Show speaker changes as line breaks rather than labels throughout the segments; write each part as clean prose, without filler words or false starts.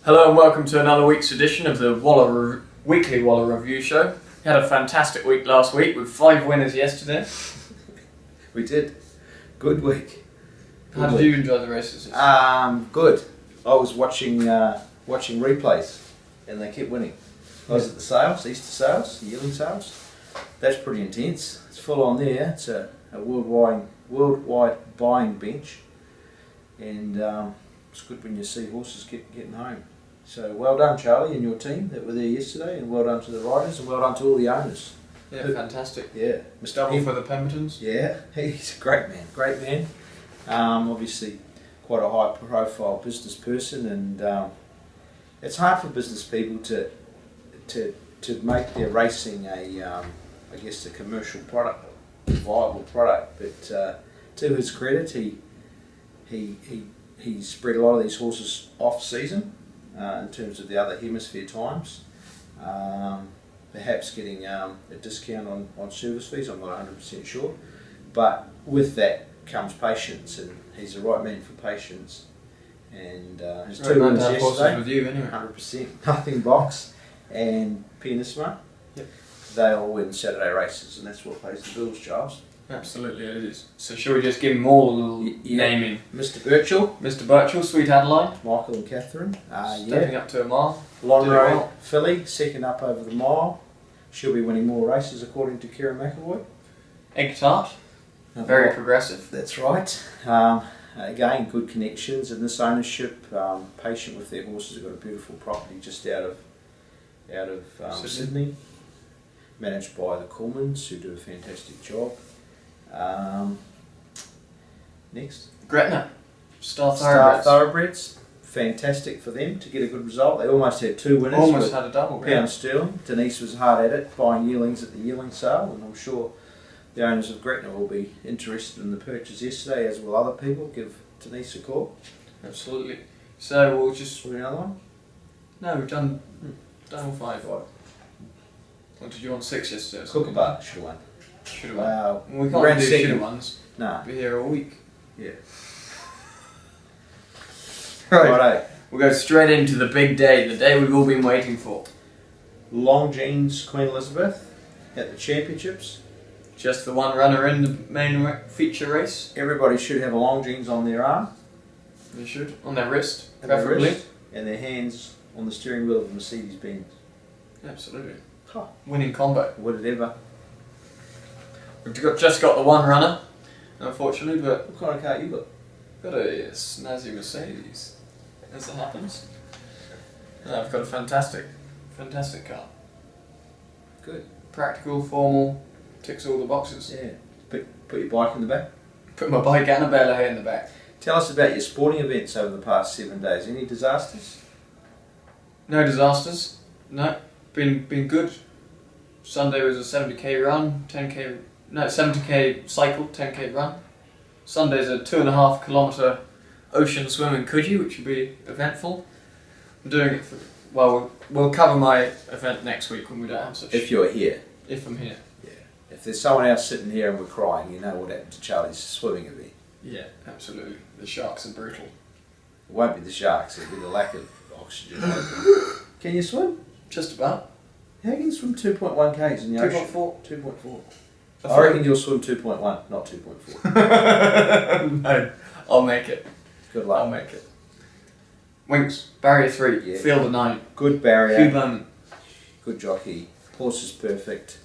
Hello and welcome to another week's edition of the Weekly Waller Review Show. We had a fantastic week last week with 5 winners yesterday.
We did. Good week.
How did you enjoy the races?
Good. I was watching replays and they kept winning. I was at the sales, Easter sales, the yearling sales. That's pretty intense. It's full on there. It's a worldwide buying bench, and it's good when you see horses getting home. So well done, Charlie, and your team that were there yesterday, and well done to the riders, and well done to all the owners.
Yeah, fantastic.
Yeah,
Double for the Pembertons.
Yeah, he's a great man. Obviously, quite a high-profile business person, and it's hard for business people to make their racing a commercial product, a viable product. But to his credit, he spread a lot of these horses off season in terms of the other hemisphere times. Perhaps getting a discount on service fees, I'm not 100% sure. But with that comes patience, and he's the right man for patience. And his two winners yesterday,
with you anyway.
100%, Nothing Box and Pianissima.
Yep.
They all win Saturday races, and that's what pays the bills, Charles.
Absolutely, it is. So shall we just give them all a little naming?
Mr. Birchall,
Mr. Birchall, Sweet Adeline,
Michael and Catherine.
stepping up to a mile.
Lonro
well.
Filly, second up over the mile. She'll be winning more races according to Kieran McAvoy.
Egg Tart, very progressive.
That's right. Again, good connections in this ownership. Patient with their horses. They've got a beautiful property just out of Sydney, managed by the Coolmans, who do a fantastic job. Next,
Gretna, Star
Thoroughbreds. Fantastic for them to get a good result. They almost had two winners.
Almost had a double.
Pound Sterling. Denise was hard at it, buying yearlings at the yearling sale, and I'm sure the owners of Gretna will be interested in the purchase yesterday, as will other people. Give Denise a call.
Absolutely. So we'll just...
Another one?
No, we've done all 5. What did you want 6 yesterday?
Kookaburra should have won.
Should have won.
Wow.
We can't
Ran
do
second.
should have ones.
Nah.
Be here all week.
Yeah.
Right. We'll go straight into the big day, the day we've all been waiting for.
Longines Queen Elizabeth at the championships.
Just the one runner in the main feature race.
Everybody should have a Longines on their arm.
They should. On their wrist,
And their
preferably.
wrist, and their hands on the steering wheel of a Mercedes-Benz.
Absolutely.
Huh.
Winning combo.
Would it ever?
We've just got the one runner, unfortunately, but
What kind of car you got?
got a snazzy Mercedes, as it happens. And I've got a fantastic car.
Good.
Practical, formal, ticks all the boxes.
Yeah. Put your bike in the back.
Put my bike Annabella in the back.
Tell us about your sporting events over the past 7 days. Any disasters?
No disasters. No. Been good. Sunday was a 70k run, 70k cycle, 10k run. Sunday's a 2.5 kilometre ocean swim in Coogee, which will be eventful. I'm doing it for, well, we'll cover my event next week when we don't have such...
If you're here.
If I'm here.
Yeah. If there's someone else sitting here and we're crying, you know what happened to Charlie's swimming event.
Yeah, absolutely. The sharks are brutal.
It won't be the sharks, it'll be the lack of oxygen. Can you swim?
Just about.
How can you swim 2.1 k's in the ocean?
2.4.
2.4. I reckon you'll swim 2.1, not 2.4.
No, I'll make it.
Good luck.
I'll make it. Winks, barrier 3,
Yeah.
field of 9.
Good barrier.
Hugh Bowman.
Good jockey. Horse is perfect.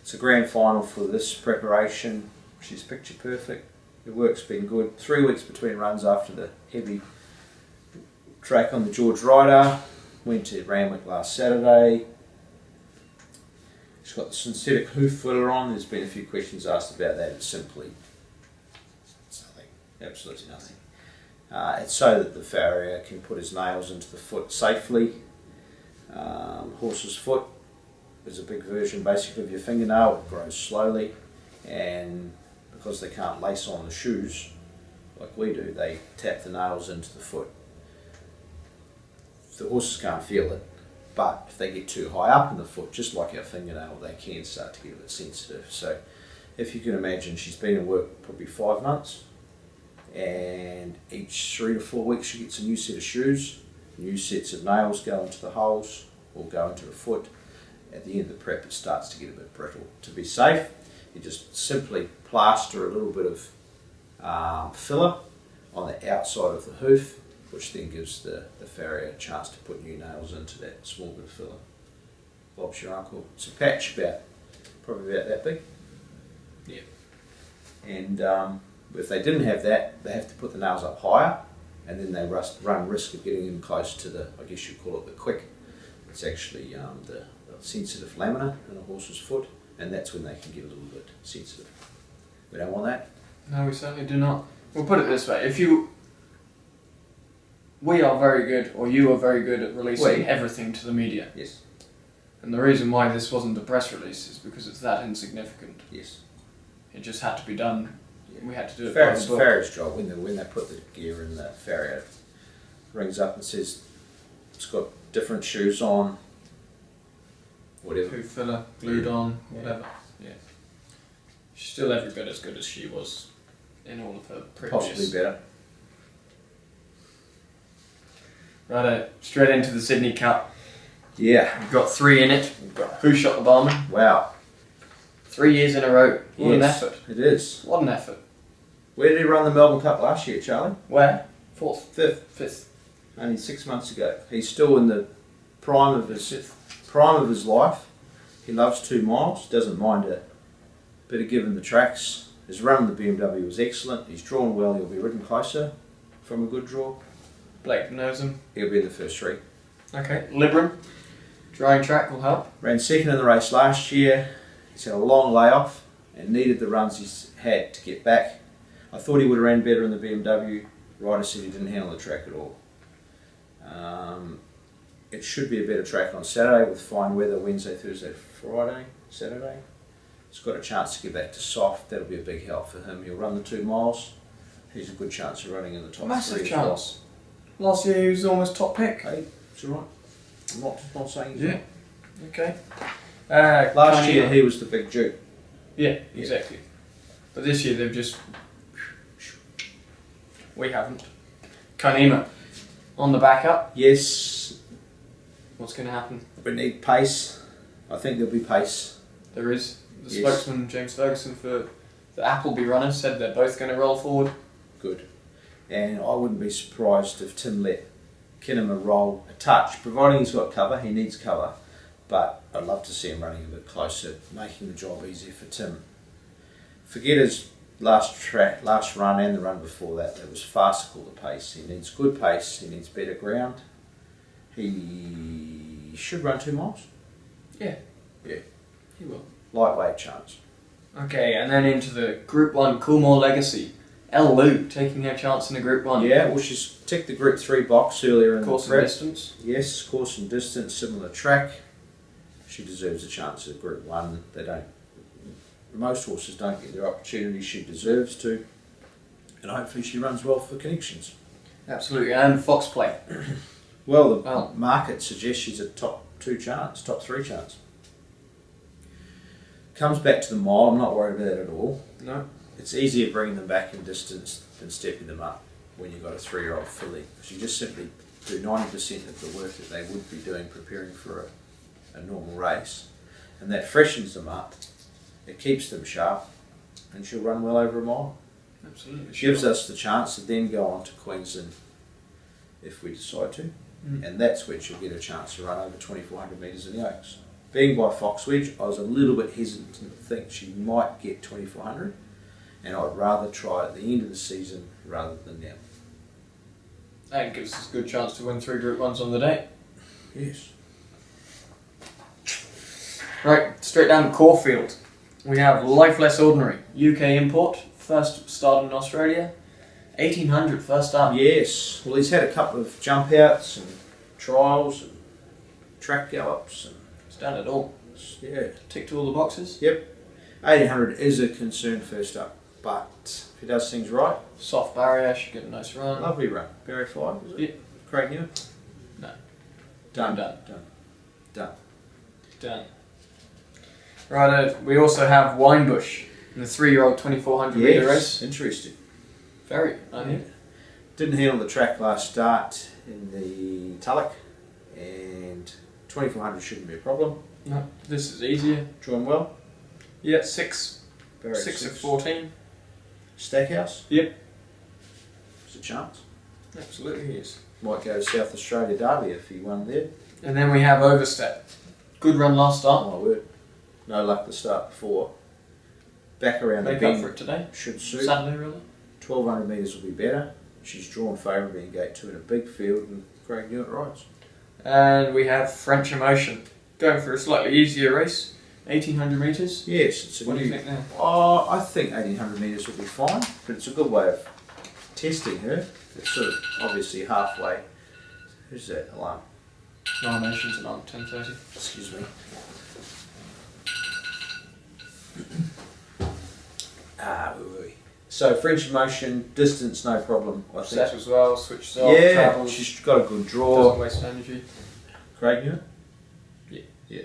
It's a grand final for this preparation. She's picture perfect. The work's been good. 3 weeks between runs after the heavy track on the George Ryder. Went to Randwick last Saturday. She's got the synthetic hoof filler on. There's been a few questions asked about that. It's simply nothing. Absolutely nothing. It's so that the farrier can put his nails into the foot safely. Horse's foot is a big version basically of your fingernail. It grows slowly, and because they can't lace on the shoes like we do, they tap the nails into the foot. The horses can't feel it, but if they get too high up in the foot, just like our fingernail, they can start to get a bit sensitive. So if you can imagine, she's been in work probably 5 months, and each 3 to 4 weeks she gets a new set of shoes, new sets of nails go into the holes or go into the foot. At the end of the prep, it starts to get a bit brittle. To be safe, you just simply plaster a little bit of filler on the outside of the hoof, which then gives the farrier a chance to put new nails into that small bit of filler. Bob's your uncle. It's a patch probably about that big.
Yeah.
And if they didn't have that, they have to put the nails up higher, and then they run risk of getting in close to the, I guess you call it the quick. It's actually the sensitive lamina in a horse's foot, and that's when they can get a little bit sensitive. We don't want that.
No, we certainly do not. We'll put it this way: we are very good, or you are very good at releasing everything to the media.
Yes.
And the reason why this wasn't a press release is because it's that insignificant.
Yes.
It just had to be done.
Yeah.
We had to do it. By the book.
Farrier's job, when they put the gear in, the farrier rings up and says it's got different shoes on, whatever.
Hoof filler, glued on, whatever. Yeah. She's still every bit as good as she was in all of her previous.
Possibly better.
Right, straight into the Sydney Cup.
Yeah.
We've got 3 in it. We've got Who Shot the Barman?
Wow.
3 years in a row. What an effort.
It is.
What an effort.
Where did he run the Melbourne Cup last year, Charlie?
Where? 4th.
Fifth.
5th.
Only 6 months ago. He's still in the prime of his life. He loves 2 miles. Doesn't mind a bit of giving the tracks. His run in the BMW was excellent. He's drawn well. He'll be ridden closer from a good draw.
Blake knows him.
He'll be in the first 3.
Okay. Libram. Drying track will help.
Ran second in the race last year. He's had a long layoff and needed the runs he's had to get back. I thought he would have ran better in the BMW. Ryder said he didn't handle the track at all. It should be a better track on Saturday with fine weather, Wednesday, Thursday, Friday, Saturday. He's got a chance to get back to soft. That'll be a big help for him. He'll run the 2 miles. He's a good chance of running in the top 3.
Massive chance. Last year he was almost top pick.
Hey, it's alright. I'm not saying he's
Yeah.
not.
Okay.
Last year he was the big Duke.
Yeah, exactly. But this year they've just... We haven't. Kainema. On the back up.
Yes,
What's going to happen?
we need pace. I think there'll be pace.
There is. The
Yes.
spokesman, James Ferguson, for the Appleby runners, said they're both going to roll forward.
Good. And I wouldn't be surprised if Tim let Kinema roll a touch, providing he's got cover. He needs cover, but I'd love to see him running a bit closer, making the job easier for Tim. Forget his last run and the run before that. It was farcical, the pace. He needs good pace. He needs better ground. He should run 2 miles.
Yeah.
Yeah.
He will.
Lightweight chance.
Okay, and then into the Group 1 Coolmore Legacy. Elle Lu taking her chance in the Group 1.
Yeah, well, she's ticked the Group 3 box earlier in
Course
the
and
prep.
distance.
Yes, course and distance, similar track. She deserves a chance at Group 1. Most horses don't get their opportunity. She deserves to. And hopefully she runs well for Connections.
Absolutely, and Fox Play.
Well, the
Well.
market suggests she's a top 3 chance. Comes back to the mile, I'm not worried about that at all.
No.
It's easier bringing them back in distance than stepping them up when you've got a 3-year-old filly. Because you just simply do 90% of the work that they would be doing preparing for a normal race. And that freshens them up, it keeps them sharp, and she'll run well over a mile.
Absolutely.
Gives us the chance to then go on to Queensland if we decide to.
Mm.
And that's where she'll get a chance to run over 2,400 metres in the Oaks. Being by Fox Wedge, I was a little bit hesitant to think she might get 2,400, and I'd rather try at the end of the season rather than now.
And gives us a good chance to win 3 Group 1s on the day.
Yes.
Right, straight down to Caulfield. We have Life Less Ordinary, UK import, first start in Australia. 1800 first start.
Yes. Well, he's had a couple of jump outs and trials and track gallops. And
He's done it all.
yeah.
Ticked all the boxes.
Yep. 1800 is a concern first up, but if he does things right,
Soft barrier, should get a nice run.
lovely run. Barry 5, was it?
Yeah.
Craig Newer?
No.
Done.
Done.
Done.
Done. Right, we also have Winebush in the 3-year-old 2400 metre race.
Interesting.
Very, I think.
Didn't handle the track last start in the metallic, and 2400 shouldn't be a problem.
No, this is easier.
Drawn well.
Yeah, 6
Barrier
6 of 14.
Stackhouse.
Yep.
There's a chance.
Absolutely is.
Might go to South Australia Derby if he won there.
And then we have Overstep. Good run last start.
Oh my word. No luck to start before. Back around the
Make up for
bend
it today.
should suit.
Saturday, really.
1200 metres will be better. She's drawn favourably in gate 2 in a big field, and Craig Newitt rides.
And we have French Emotion. Going for a slightly easier race. 1800 metres.
Yes, it's a
What do
new.
you think now?
Oh, I think 1800 metres will be fine, but it's a good way of testing her. It's sort of obviously halfway. Who's that alarm?
Nominations at 10:30.
Excuse me. Where were we? So French Emotion, distance no problem, I think.
Set as well, switches off,
Yeah,
travels,
she's got a good
doesn't
draw.
waste energy.
Craig Newitt?
Yeah.
Yeah.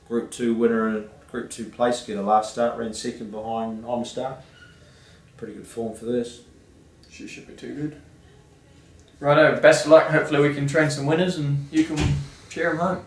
Group 2 winner and Group 2 place getter last start, ran second behind I'm a Star. Pretty good form for this.
She should be too good. Righto, best of luck. Hopefully we can train some winners and you can cheer them home.